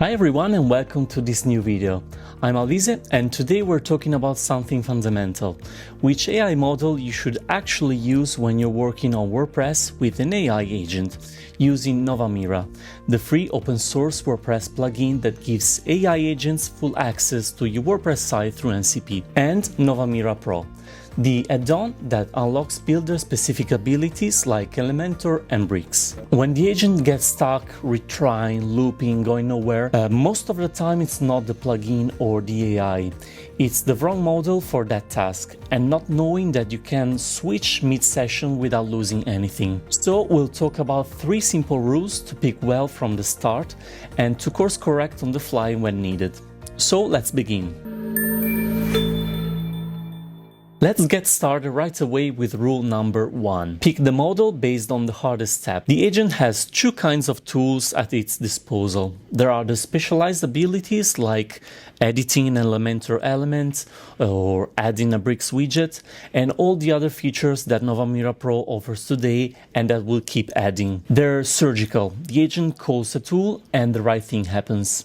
Hi everyone and welcome to this new video. I'm Alvise and today we're talking about something fundamental, which AI model you should actually use when you're working on WordPress with an AI agent using Novamira, the free open source WordPress plugin that gives AI agents full access to your WordPress site through MCP, and Novamira Pro, the add-on that unlocks builder-specific abilities like Elementor and Bricks. When the agent gets stuck, retrying, looping, going nowhere, most of the time it's not the plugin or the AI. It's the wrong model for that task, and not knowing that you can switch mid-session without losing anything. So we'll talk about 3 simple rules to pick well from the start and to course correct on the fly when needed. So let's begin. Let's get started right away with rule number 1. Pick the model based on the hardest step. The agent has 2 kinds of tools at its disposal. There are the specialized abilities like editing an Elementor element or adding a Bricks widget, and all the other features that Novamira Pro offers today and that will keep adding. They're surgical. The agent calls a tool and the right thing happens.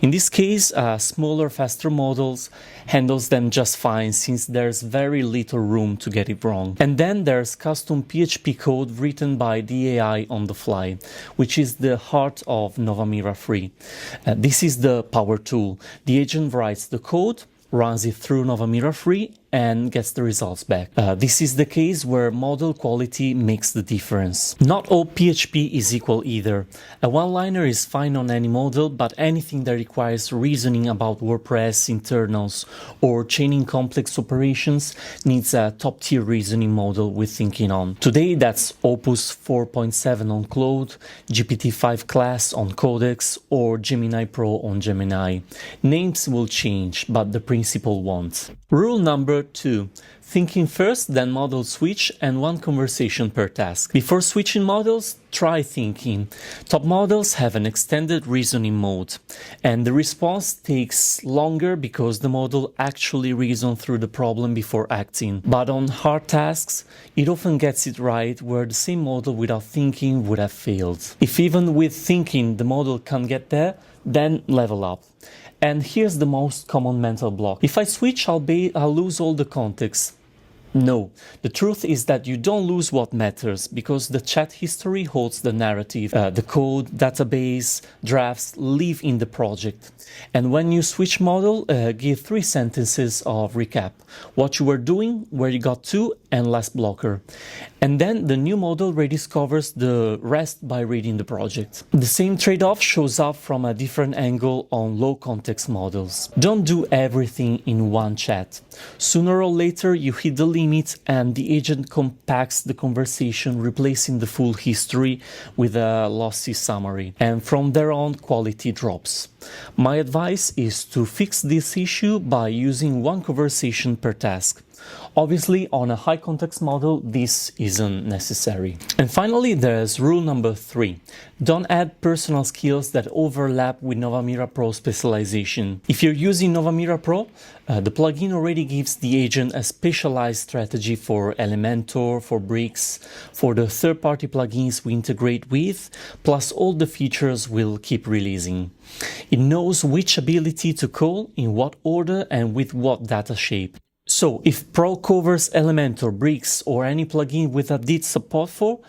In this case, smaller, faster models handles them just fine since there's very little room to get it wrong. And then there's custom PHP code written by the AI on the fly, which is the heart of Novamira Free. This is the power tool. The agent writes the code, runs it through Novamira Free, and gets the results back. This is the case where model quality makes the difference. Not all PHP is equal either. A one-liner is fine on any model, but anything that requires reasoning about WordPress internals or chaining complex operations needs a top-tier reasoning model with thinking on. Today that's Opus 4.7 on Claude, GPT-5 class on Codex, or Gemini Pro on Gemini. Names will change, but the principle won't. Rule number 2. Thinking first, then model switch, and 1 conversation per task. Before switching models, try thinking. Top models have an extended reasoning mode, and the response takes longer because the model actually reasons through the problem before acting. But on hard tasks, it often gets it right where the same model without thinking would have failed. If even with thinking the model can't get there, then level up. And here's the most common mental block. If I switch, I'll lose all the context. No, the truth is that you don't lose what matters because the chat history holds the narrative. The code, database, drafts live in the project. And when you switch model, give 3 sentences of recap. What you were doing, where you got to, and last blocker. And then the new model rediscovers the rest by reading the project. The same trade-off shows up from a different angle on low context models. Don't do everything in one chat. Sooner or later you hit the limit and the agent compacts the conversation, replacing the full history with a lossy summary. And from there on, quality drops. My advice is to fix this issue by using 1 conversation per task. Obviously, on a high context model, this isn't necessary. And finally, there's rule number 3. Don't add personal skills that overlap with Novamira Pro specialization. If you're using Novamira Pro, the plugin already gives the agent a specialized strategy for Elementor, for Bricks, for the third-party plugins we integrate with, plus all the features we'll keep releasing. It knows which ability to call, in what order, and with what data shape. So, if Pro covers Elementor, Bricks, or any plugin with a DIT support for,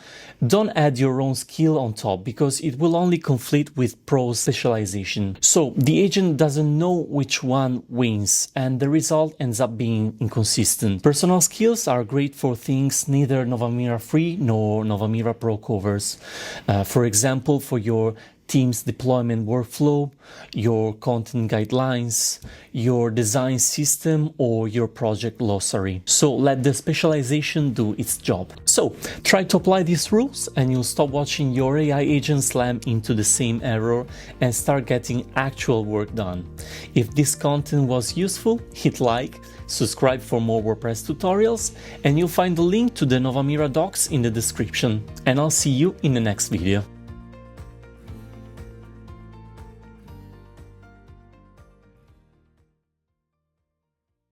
don't add your own skill on top because it will only conflict with Pro's specialization. So, the agent doesn't know which one wins, and the result ends up being inconsistent. Personal skills are great for things neither Novamira Free nor Novamira Pro covers. For example, for your team's deployment workflow, your content guidelines, your design system, or your project glossary. So let the specialization do its job. So try to apply these rules and you'll stop watching your AI agent slam into the same error and start getting actual work done. If this content was useful, hit like, subscribe for more WordPress tutorials, and you'll find the link to the Novamira docs in the description. And I'll see you in the next video.